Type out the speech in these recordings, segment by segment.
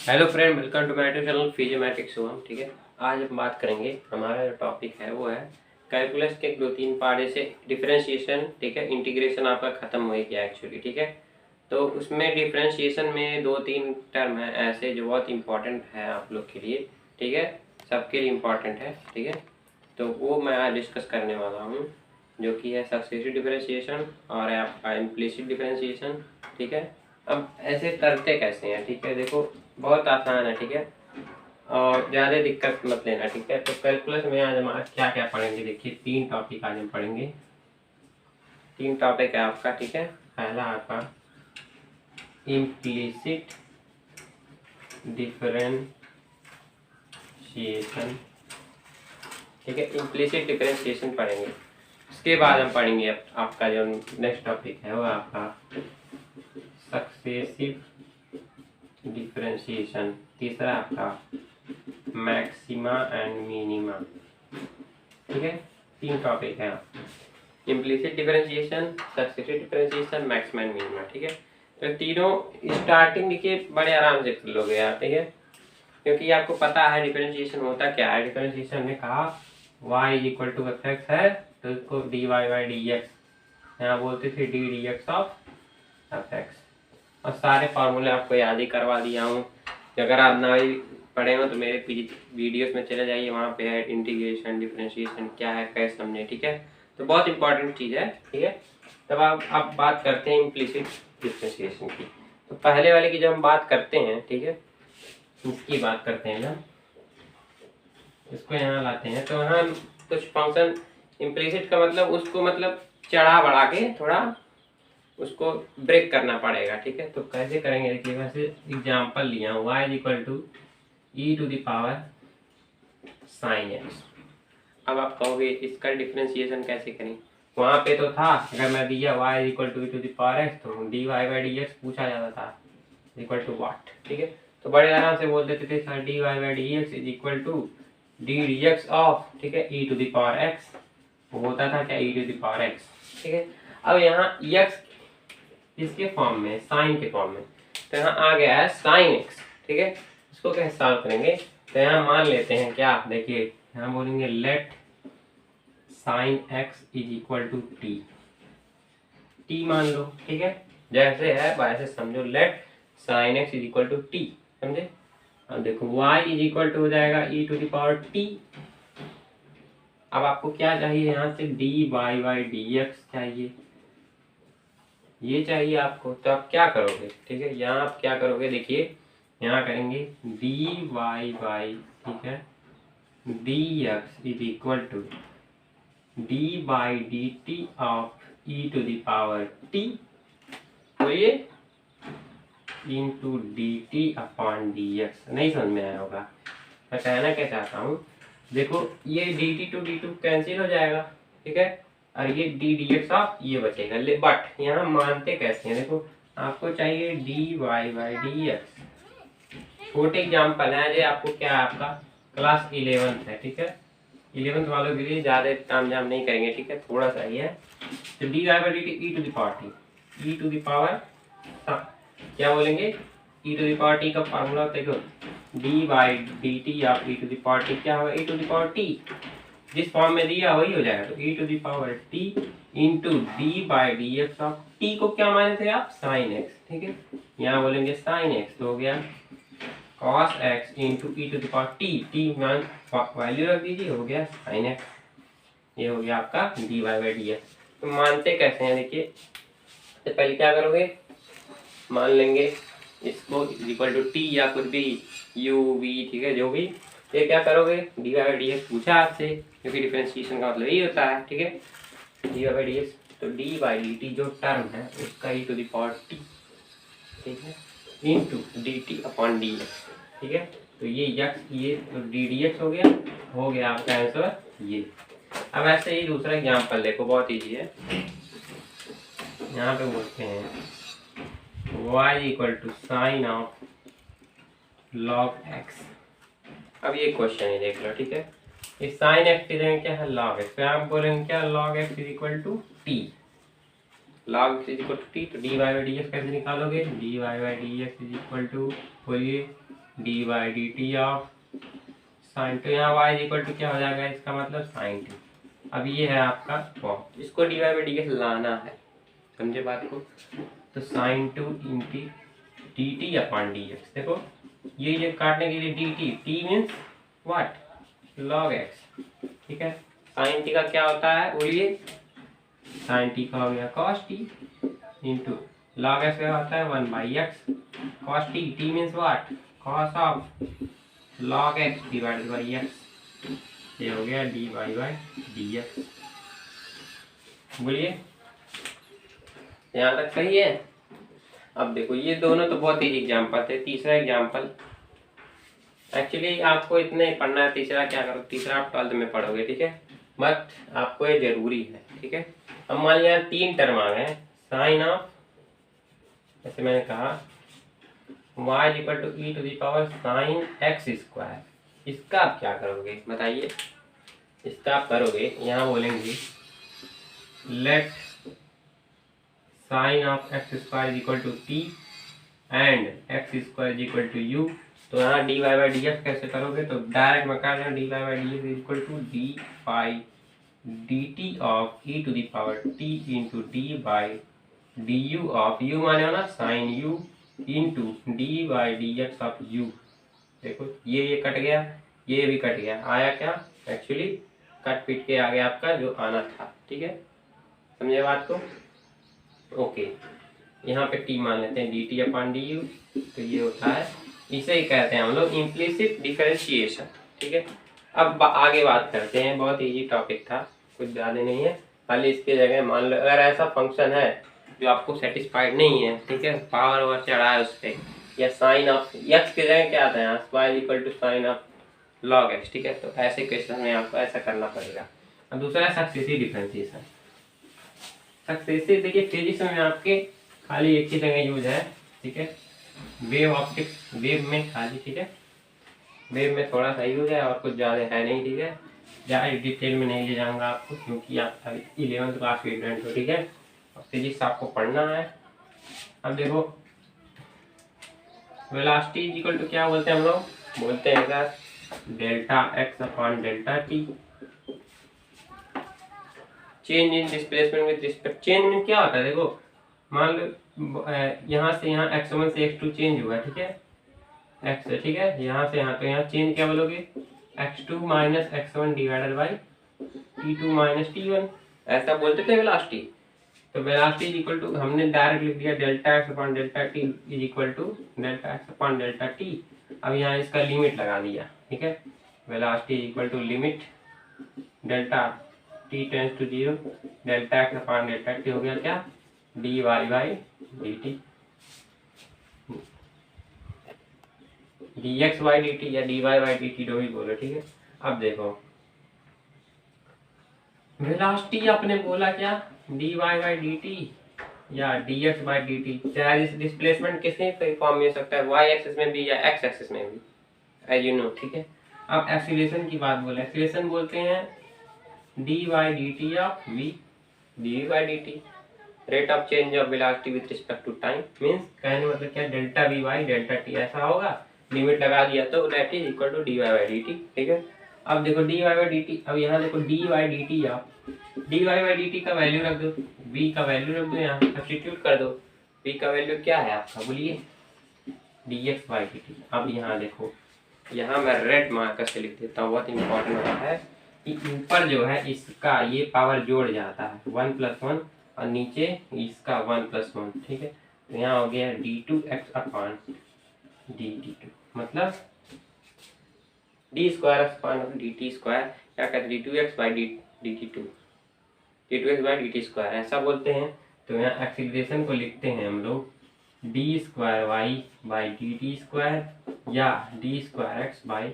Hello friend, welcome to my channel Physiomatics Shubham. ठीक है, आज हम बात करेंगे। हमारा जो टॉपिक है वो है कैलकुलस के 2-3 पार्ट, जैसे डिफरेंशिएशन। ठीक है, इंटीग्रेशन आपका खत्म हो गया एक्चुअली। ठीक है, तो उसमें डिफरेंशिएशन में 2-3 टर्म है ऐसे जो बहुत इंपॉर्टेंट है आप लोग के लिए। ठीक है, सबके लिए इम्पॉर्टेंट है। ठीक है, तो वो मैं आज डिस्कस करने वाला हूँ, जो कि है सक्सेसिव डिफरेंशिएशन और आपका इम्प्लिसिट डिफरेंशिएशन। ठीक है, अब ऐसे करते कैसे हैं? ठीक है, देखो बहुत आसान है। ठीक है, और ज़्यादा दिक्कत मत लेना। ठीक है, तो कैलकुलस में आज हम क्या क्या पढ़ेंगे, देखिए 3 टॉपिक आज हम पढ़ेंगे। 3 टॉपिक है आपका। ठीक है, पहला आपका इम्प्लिसिट डिफरेंशिएशन। ठीक है, इम्प्लिसिट डिफरेंशिएशन पढ़ेंगे। उसके बाद हम पढ़ेंगे आपका जो नेक्स्ट टॉपिक है वो आपका सक्सेसिव डिफरेंशिएशन। तीसरा आपका मैक्सिमा एंड मिनिमा। ठीक है, 3 टॉपिक है, implicit differentiation, successive differentiation, maxima and minima. ठीक है, तो तीनों स्टार्टिंग देखिए बड़े आराम से कर लोगे यार। ठीक है, क्योंकि आपको पता है डिफरेंशिएशन होता क्या है। डिफरेंशिएशन में कहा y is equal to F X है, तो इसको D Y by D X, यहाँ बोलते थे D D x of F X. और सारे फार्मूले आपको याद ही करवा दिया हूँ। अगर आप ना भी पढ़े हो तो मेरे वीडियोस में चले जाइए, वहाँ पे है इंटीग्रेशन डिफरेंशिएशन क्या है, कैसे समझे। ठीक है, तो बहुत इंपॉर्टेंट चीज़ है। ठीक है, तब आप बात करते हैं इम्प्लिसिट डिफरेंशिएशन की। तो पहले वाले की जब हम बात करते हैं, ठीक है, इसकी बात करते हैं जब इसको यहाँ लाते हैं, तो यहाँ कुछ फंक्शन इम्प्लिसिट का मतलब चढ़ा बढ़ा के थोड़ा उसको ब्रेक करना पड़ेगा। ठीक है, तो कैसे करेंगे देखिए, वैसे एग्जांपल लिया हूँ y is equal to E to the power sine X. अब आप कहोगे इसका डिफरेंशिएशन कैसे करें? वहाँ पे तो था, अगर मैं दिया y is equal to E to the power x, तो d Y by D x पूछा जाता था इक्वल टू वाट। ठीक है, तो बड़े आराम से बोल देते थे sir D Y by D x is equal to D D x of, ठीक है, E to the power X. वो होता था क्या, E to the power X. ठीक है, अब यहाँ एक्स इसके फॉर्म में, साइन के फॉर्म में, तो यहाँ आ गया है साइन एक्स। ठीक है, इसको कैसे सॉल्व करेंगे? तो यहाँ मान लेते हैं क्या, देखिए यहाँ बोलेंगे let sine X is equal to T. T मान लो। ठीक है, जैसे है वैसे समझो, let sine X is equal to T. समझे? अब देखो y इज इक्वल टू हो जाएगा E to the power T. अब आपको क्या चाहिए यहाँ से, D Y by D X चाहिए, ये चाहिए आपको। तो आप क्या करोगे? ठीक है, यहाँ आप क्या करोगे, देखिए यहाँ करेंगे डी वाई बाई, ठीक है, D x is equal to D by D T of E to the power T, तो ये into D T upon D X. नहीं समझ में आया होगा मैं कहना क्या चाहता हूँ। देखो ये D T to D to cancel हो जाएगा। ठीक है, और ये डी डी एक्स ऑफ ये बचेगा। बट यहाँ मानते कैसे हैं, देखो आपको चाहिए D Y by D X. छोटे एग्जाम्पल है, जो आपको क्या है, आपका क्लास 11th है। ठीक है, 11th वालों के लिए ज़्यादा तामझाम नहीं करेंगे। ठीक है, थोड़ा सा ही है। तो d Y by D t e to the power t, e to the power क्या बोलेंगे, e to the power t का फार्मूला देखो, d by D T of E to the power t क्या होगा, e to the power t, जिस form में दिया वही हो जाएगा। तो e to the power T into D by D x of t को क्या माने थे आप, साइन एक्स। ठीक है, यहाँ बोलेंगे साइन एक्स, तो हो गया cos x into E to the power T, T मान वैल्यू रख दीजिए, हो गया साइन एक्स। ये हो गया आपका D Y by D x. तो मानते कैसे हैं देखिए, तो पहले क्या करोगे, मान लेंगे इसको इक्वल टू टी या कुछ भी यू वी, ठीक है, जो भी। ये क्या करोगे, D Y by D x पूछा आपसे, क्योंकि डिफरेंशिएशन का मतलब यही होता है। ठीक है, D Y by D x, तो डी बाई डी टी जो टर्म है उसका E to the power T, ठीक है, into D T upon D X. ठीक है, तो ये यक्स, ये तो डी डी एक्स हो गया आपका आंसर ये। अब ऐसे ही दूसरा एग्जाम्पल देखो, बहुत ईजी है। यहाँ पे बोलते हैं y equal to sine of log X. अब ये क्वेश्चन है, देख लो। ठीक है, इस साइन एक्स की जगह क्या है, लॉग एक्स। तो आप बोलेंगे क्या, log x is equal to t, log x is equal to t. तो d Y by D x कैसे निकालोगे, d Y by D x is equal to, बोलिए d by D T of sine two, यहाँ y equal to क्या हो जाएगा, इसका मतलब साइन टू। अब ये है आपका फॉर्म, इसको D Y by D x लाना है, समझे बात को। तो sine two into d T upon D x, देखो ये काटने के लिए d t, T means what, log x, ठीक है। साइन टी का क्या होता है बोलिए, साइन टी का हो गया cos T into log X का होता है 1/x cos T, T means what, cos of log X divided by X, ये हो गया D Y by D X. बोलिए यहाँ तक सही है। अब देखो ये दोनों तो बहुत ही एग्जाम्पल थे। तीसरा एग्जाम्पल, एक्चुअली आपको इतना ही पढ़ना है, तीसरा क्या करो, तीसरा आप 12th में पढ़ोगे, ठीक है, बट आपको ये जरूरी है, ठीक है। अब मान लिया 3 टर्म आ गए, साइन ऑफ, जैसे मैंने कहा y equal to E to the power sine X square, इसका आप क्या करोगे बताइए। इसका आप करोगे, यहाँ बोलेंगे let sine of X square equal to T and X square equal to U. तो यहाँ D Y by D x कैसे करोगे, तो डायरेक्ट मैं कर रहा हूँ D Y by D X equal to D by D T of E to the power T into D by D U of, U माने हो ना sine U, into D by D x of U. देखो ये cut गया, ये भी cut गया, आया क्या, एक्चुअली कट पिट के आ गया आपका जो आना था, ठीक है, समझे बात को। ओके, यहाँ पे टी मान लेते हैं D T upon D you, तो ये होता है, इसे ही कहते हैं हम लोग इम्प्लिसिट डिफरेंशिएशन, ठीक है। अब आगे बात करते हैं, बहुत इजी टॉपिक था, कुछ ज़्यादा नहीं है, खाली इसके जगह मान लो अगर ऐसा फंक्शन है जो आपको सेटिस्फाइड नहीं है, ठीक है, पावर ओवर चढ़ा है उस पर, या साइन ऑफ एक्स की जगह क्या आता है यहाँ Y equal to sine of log x, ठीक है, तो ऐसे क्वेश्चन में आपको ऐसा करना पड़ेगा। अब दूसरा है सक्सेसिव डिफरेंशिएशन। सक्सेसिव देखिए फिजिक्स में आपके खाली एक ही जगह यूज है, ठीक है, वेव ऑप्टिक्स, वेव में खाली, ठीक है, वेव में थोड़ा सा यूज है और कुछ ज़्यादा है नहीं, ठीक है, ज़्यादा डिटेल में नहीं ले जाऊँगा आपको क्योंकि आप अभी 11th क्लास के स्टूडेंट हो, ठीक है, और फिजिक्स आपको पढ़ना है। अब देखो वेलोसिटी इक्वल टू क्या बोलते हैं हम लोग, बोलते हैं sir delta x upon delta T, change in displacement with respect, change में क्या होता है, देखो मान लो यहाँ से यहाँ x1 से x2 चेंज हुआ, ठीक है, x, ठीक है, यहाँ से यहाँ, तो यहाँ चेंज क्या बोलोगे, x2 minus x1 divided by t2 minus t1, ऐसा बोलते थे वेलोसिटी। तो वेलोसिटी इक्वल टू हमने डायरेक्ट लिख दिया delta x upon delta t is equal to delta x upon delta t. अब यहाँ इसका लिमिट लगा दिया, ठीक है, velocity equal to limit delta t tends to 0 delta x upon delta t हो गया क्या, d Y by D t, d x by D T या D Y by D T जो भी बोलो, ठीक है। अब देखो वेलोसिटी आपने बोला क्या, d Y by D T या d x by D t, चाहे डिस्प्लेसमेंट किसी फॉर्म में हो सकता है, वाई एक्सिस में भी या एक्स एक्सिस में भी, एज यू नो, ठीक है। अब एक्सीलरेशन की बात बोले, एक्सीलरेशन बोलते हैं D Y D T of V, D by D T rate of change of velocity with respect to time, means कहने मतलब क्या, delta V by delta T ऐसा होगा, लिमिट लगा दिया तो that is equal to D Y by D T, ठीक है। अब देखो D Y by D T, अब यहाँ देखो डी वाई डी टी या D Y by D T का वैल्यू रख दो, वी का वैल्यू रख दो, यहाँ सब्स्टिट्यूट कर दो, वी का वैल्यू क्या है आपका बोलिए, D x by D T. अब यहाँ देखो, यहाँ मैं रेड मार्कर से लिख देता हूँ, बहुत इंपॉर्टेंट होता है कि ऊपर जो है इसका ये पावर जोड़ जाता है 1 + 1 और नीचे इसका 1 + 1, ठीक है। तो यहाँ हो गया d2x अपॉन dt2, मतलब D square upon dt square, क्या कहते हैं d2x by dt2, d2x by dt square ऐसा बोलते हैं। तो यहाँ एक्सीलरेशन को लिखते हैं हम लोग d square y by D t square या d square x by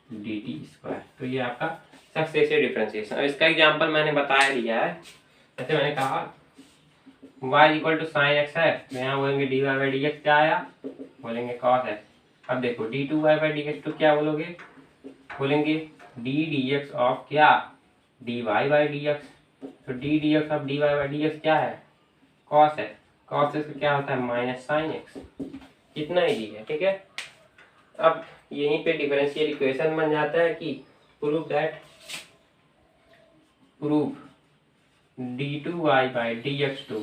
D t square. तो ये आपका सक्सेसिव डिफरेंशिएशन। अब इसका एग्जांपल मैंने बताया दिया है, जैसे मैंने कहा y equal to sine x है, तो यहाँ बोलेंगे d Y by D x, क्या आया बोलेंगे कॉस है। अब देखो d two y by D x तो क्या बोलोगे, बोलेंगे डी डी एक्स ऑफ क्या, d Y by D x. तो d D x of d Y by D x क्या है, कॉस है, कॉस से क्या होता है माइनस साइन एक्स, कितना इजी है, ठीक है। अब यहीं पे डिफरेंशियल इक्वेशन बन जाता है कि prove d2y/dx2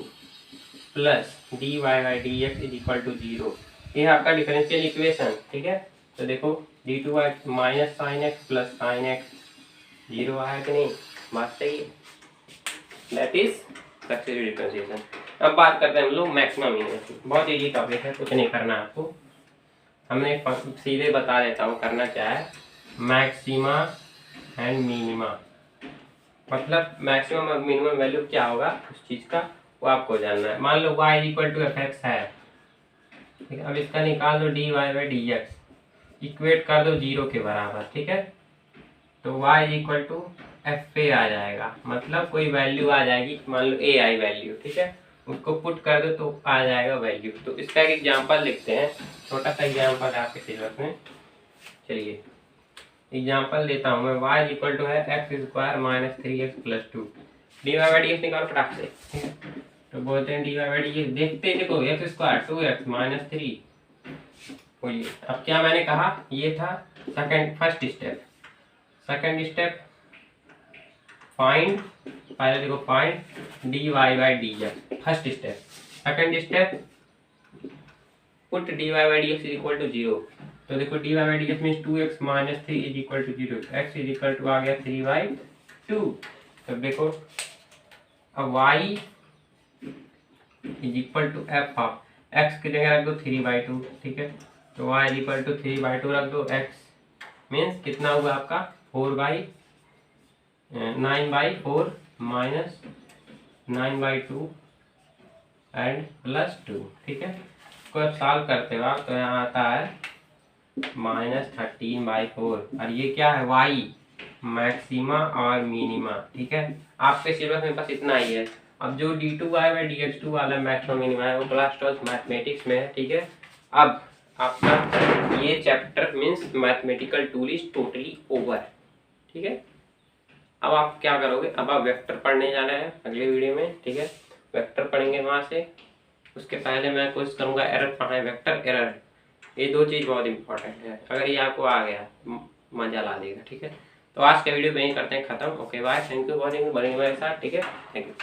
plus dy/dx is equal to 0। ये है आपका डिफरेंशियल इक्वेशन, ठीक है। तो देखो d2y minus sine x plus sine x 0 आया कि नहीं, बात सही है। That is successive differentiation. अब बात करते हैं हम लोग मैक्सिमम मिनिमम की। बहुत इजी टॉपिक है, कुछ नहीं करना आपको, हमने सीधे बता देता हूँ करना क्या है। मैक्सिमा एंड मिनिमा, मतलब मैक्सिमम और मिनिमम वैल्यू क्या होगा उस चीज़ का, वो आपको जानना है। मान लो y equal to F X है, ठीक है। अब इसका निकाल दो dy/dx, इक्वेट कर दो 0 के बराबर, ठीक है। तो y इक्वल टू एफ पे आ जाएगा, मतलब कोई वैल्यू आ जाएगी, मान लो ए आई वैल्यू, ठीक है। उसको पुट कर दो तो आ जाएगा वैल्यू। तो इसका एक एग्जांपल लिखते हैं, छोटा सा एग्जांपल है आपके सिलेबस में। चलिए एग्जांपल देता हूँ मैं। y इक्वल टू है x² minus 3x plus 2। dy/dx निकालो फटाक से, ठीक है। तो बोलते हैं dy/dx, देखते हैं, देखो x² 2x माइनस 3। बोलिए अब क्या मैंने कहा, ये था first step. Second step find, पहले देखो find dy/dx, first step. Second step put dy/dx is equal to 0। तो देखो dy/dx means 2x minus 3 is equal to 0, x is equal to आ गया 3/2। तो देखो अब y is equal to f of x की जगह रख दो 3/2, ठीक है। तो y इज इक्वल टू 3/2 रख दो, x मीन्स कितना हुआ आपका 9/4 माइनस 9/2 एंड प्लस 2, ठीक है। इसको अब सॉल्व करते हो आप तो यहाँ आता है -13/4, और ये क्या है y, मैक्सिमा और मिनिमा, ठीक है। आपके सिलेबस में बस इतना ही है। अब जो d2y/dx2 वाला मैक्सिमम मिनिमा है वो क्लास 12 मैथमेटिक्स में है, ठीक है। अब आपका ये chapter means mathematical tool is totally over, ठीक है। अब आप क्या करोगे, अब आप वेक्टर पढ़ने जाना है अगले वीडियो में, ठीक है। वेक्टर पढ़ेंगे वहाँ से। उसके पहले मैं कोशिश करूँगा एरर कहाँ है, वेक्टर एरर, ये दो चीज़ बहुत इंपॉर्टेंट है। अगर ये आपको आ गया मजा ला देगा, ठीक है। तो आज के वीडियो में यही करते हैं ख़त्म। Okay bye, thank you watching, बने हमारे साथ, ठीक है। Thank you.